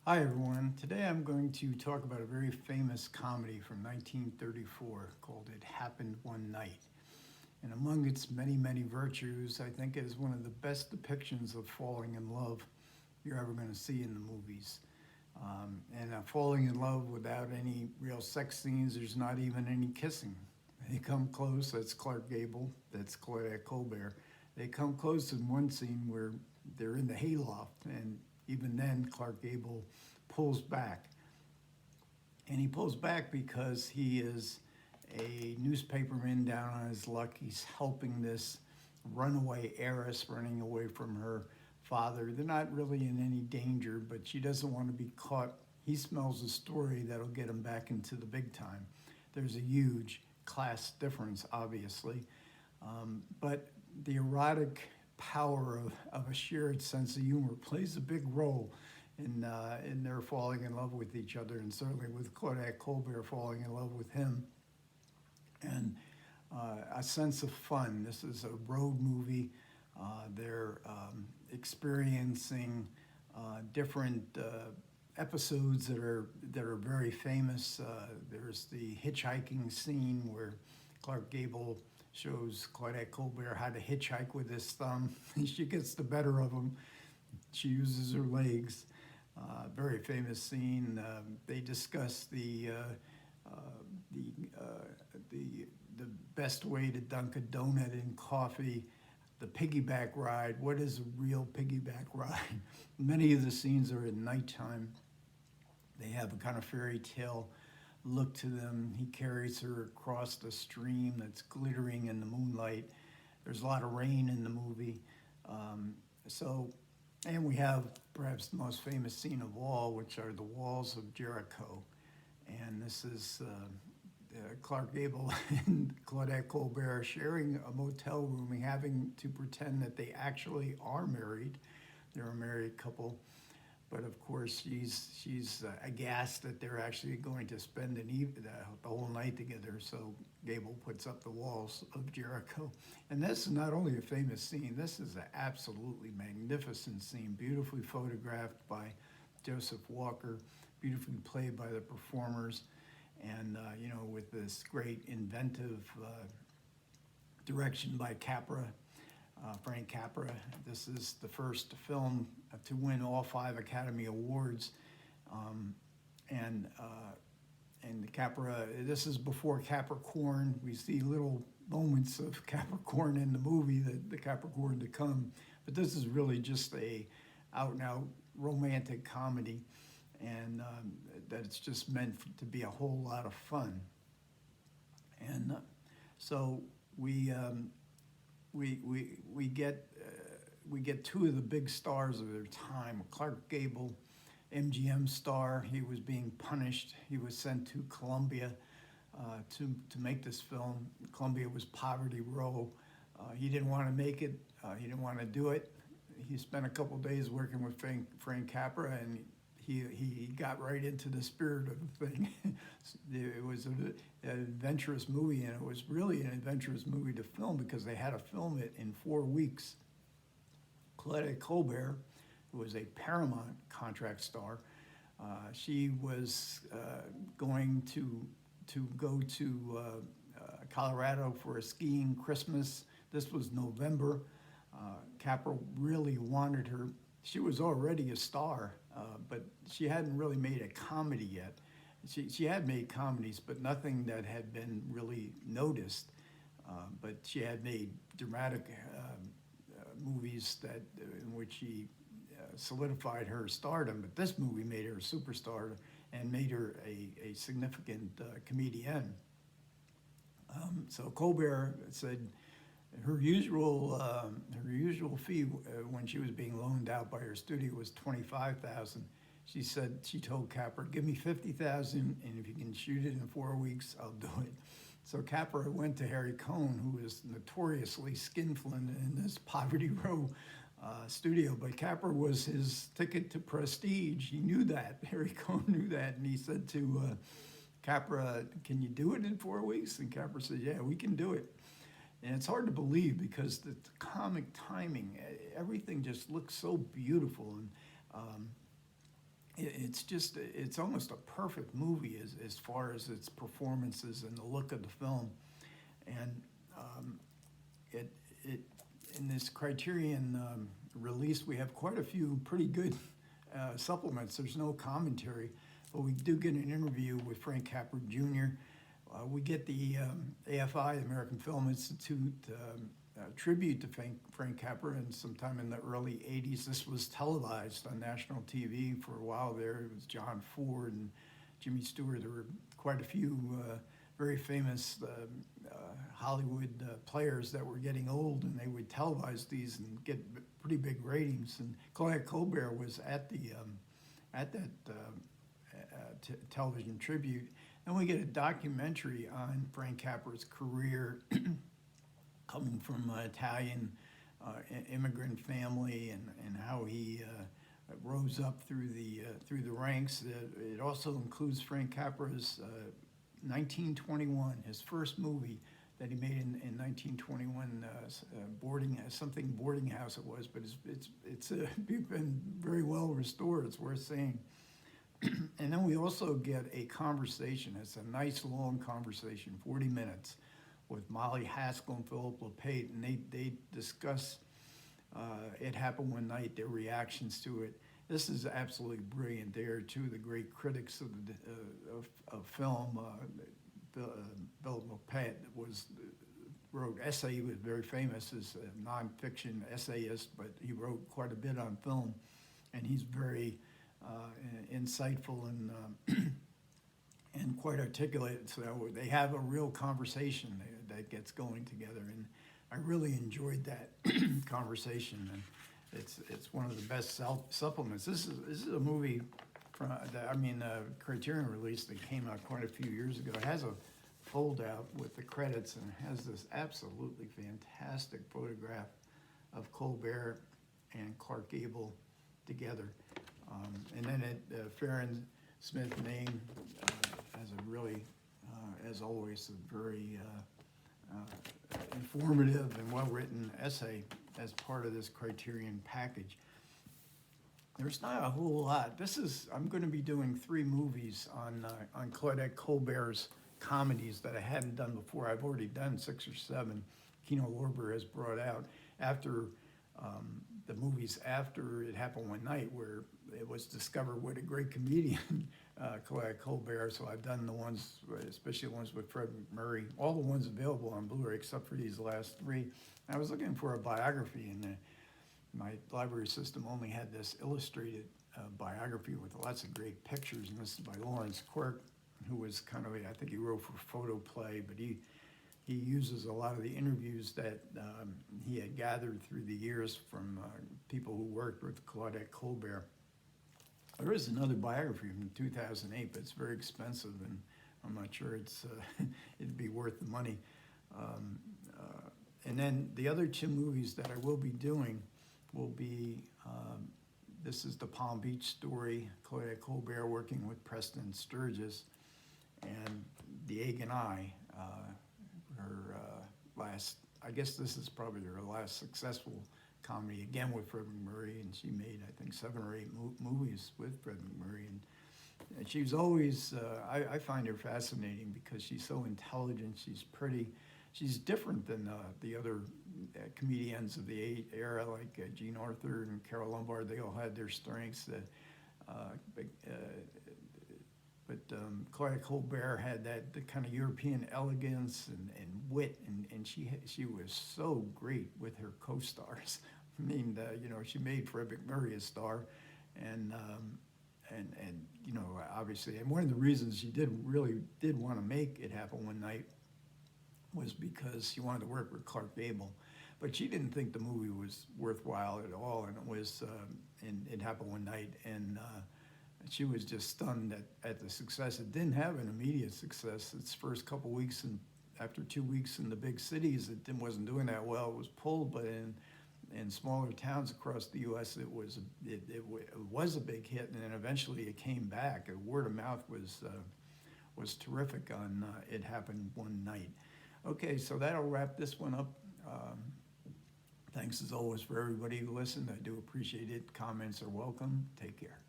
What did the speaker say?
Hi everyone. Today I'm going to talk about a very famous comedy from 1934 called It Happened One Night. And among its many, many virtues, I think it is one of the best depictions of falling in love you're ever going to see in the movies. And falling in love without any real sex scenes, there's not even any kissing. They come close, that's Clark Gable, that's Claudette Colbert. They come close in one scene where they're in the hayloft, and even then, Clark Gable pulls back. And he pulls back because he is a newspaperman down on his luck. He's helping this runaway heiress running away from her father. They're not really in any danger, but she doesn't want to be caught. He smells a story that'll get him back into the big time. There's a huge class difference, obviously, but the erotic power of a shared sense of humor plays a big role in their falling in love with each other, and certainly with Claudette Colbert falling in love with him. And a sense of fun. This is a road movie. They're experiencing different episodes that are very famous. There's the hitchhiking scene where Clark Gable shows Claudette Colbert how to hitchhike with his thumb. She gets the better of him. She uses her legs. Very famous scene. They discuss the the best way to dunk a donut in coffee, the piggyback ride. What is a real piggyback ride? Many of the scenes are at nighttime. They have a kind of fairy tale look to them. He carries her across the stream that's glittering in the moonlight. There's a lot of rain in the movie. Um, so, and we have perhaps the most famous scene of all, which are the Walls of Jericho. And this is Clark Gable and Claudette Colbert sharing a motel room and having to pretend that they actually are married. They're a married couple. But of course, she's aghast that they're actually going to spend the whole night together. So Gable puts up the Walls of Jericho, and this is not only a famous scene. This is an absolutely magnificent scene, beautifully photographed by Joseph Walker, beautifully played by the performers, and with this great inventive direction by Capra, Frank Capra. This is the first film to win all 5 Academy Awards, um, and and Capra. This is before Capricorn. We see little moments of Capricorn in the movie, the Capricorn to come, but this is really just a out and out romantic comedy, and that it's just meant to be a whole lot of fun. And so we. We get two of the big stars of their time. Clark Gable, MGM star. He was being punished. He was sent to Columbia to make this film. Columbia was Poverty Row. He didn't want to make it. He didn't want to do it. He spent a couple days working with Frank Capra, and he got right into the spirit of the thing. It was an adventurous movie, and it was really an adventurous movie to film because they had to film it in 4 weeks. Claudette Colbert, who was a Paramount contract star, she was going to go to Colorado for a skiing Christmas. This was November. Capra really wanted her. She was already a star, but she hadn't really made a comedy yet. She had made comedies, but nothing that had been really noticed. But she had made dramatic movies in which she solidified her stardom. But this movie made her a superstar and made her a significant comedian. So Colbert said her usual fee when she was being loaned out by her studio was 25,000. She said she told Capra, "Give me 50,000, and if you can shoot it in 4 weeks, I'll do it." So Capra went to Harry Cohn, who was notoriously skinflint in this Poverty Row studio, but Capra was his ticket to prestige. He knew that. Harry Cohn knew that, and he said to Capra, "Can you do it in 4 weeks?" And Capra said, "Yeah, we can do it." And it's hard to believe because the comic timing, everything just looks so beautiful. And it's almost a perfect movie as far as its performances and the look of the film. And it, it, in this Criterion release, we have quite a few pretty good supplements. There's no commentary, but we do get an interview with Frank Capra Jr. We get the AFI, the American Film Institute, tribute to Frank Capra, and sometime in the early 80s. This was televised on national TV for a while there. It was John Ford and Jimmy Stewart. There were quite a few very famous Hollywood players that were getting old, and they would televise these and get pretty big ratings. And Claudette Colbert was at that television tribute. And we get a documentary on Frank Capra's career, coming from an Italian immigrant family, and how he rose up through the ranks. It also includes Frank Capra's 1921, his first movie that he made in 1921, boarding house it was, but it's been very well restored. It's worth saying. And then we also get a conversation. It's a nice long conversation, 40 minutes, with Molly Haskell and Philip LePate, and they discuss It Happened One Night, their reactions to it. This is absolutely brilliant. They are two of the great critics of film. Philip LePate wrote essay. He was very famous as a nonfiction essayist, but he wrote quite a bit on film, and he's very insightful and quite articulate. So they have a real conversation that gets going together, and I really enjoyed that conversation. And it's one of the best supplements. This is a movie from Criterion release that came out quite a few years ago. It has a fold-out with the credits, and it has this absolutely fantastic photograph of Colbert and Clark Gable together. And then Farron Smith Maine has a really, as always, a very informative and well-written essay as part of this Criterion package. There's not a whole lot. I'm going to be doing 3 movies on Claudette Colbert's comedies that I hadn't done before. I've already done 6 or 7. Kino Lorber has brought out after the movies after It Happened One Night, where it was discovered what a great comedian Claudette Colbert. So I've done the ones, especially the ones with Fred McMurray, all the ones available on Blu-ray except for these last 3. I was looking for a biography, and my library system only had this illustrated biography with lots of great pictures, and this is by Lawrence Quirk, who was kind of I think he wrote for Photoplay, but he uses a lot of the interviews that he had gathered through the years from people who worked with Claudette Colbert. There is another biography from 2008, but it's very expensive, and I'm not sure it'd be worth the money. And then the other 2 movies that I will be doing will be, this is the Palm Beach Story, Claudette Colbert working with Preston Sturgis, and The Egg and I, her last, I guess this is probably her last successful comedy, again with Fred McMurray, and she made, I think, 7 or 8 movies with Fred McMurray. And she's always, I find her fascinating because she's so intelligent, she's pretty, she's different than the other comedians of the era, like Gene Arthur and Carole Lombard. They all had their strengths. But Claudette Colbert had the kind of European elegance and wit, and she was so great with her co-stars. I mean, she made Fred McMurray a star, and obviously, and one of the reasons she really did want to make It Happen One Night was because she wanted to work with Clark Gable, but she didn't think the movie was worthwhile at all, and it was, and It Happened One Night, and she was just stunned at the success. It didn't have an immediate success. Its first couple weeks, and after 2 weeks in the big cities, it wasn't doing that well. It was pulled, but in smaller towns across the U.S., it was a big hit, and then eventually it came back. Word of mouth was terrific on It Happened One Night. Okay, so that'll wrap this one up. Thanks as always for everybody who listened. I do appreciate it. Comments are welcome. Take care.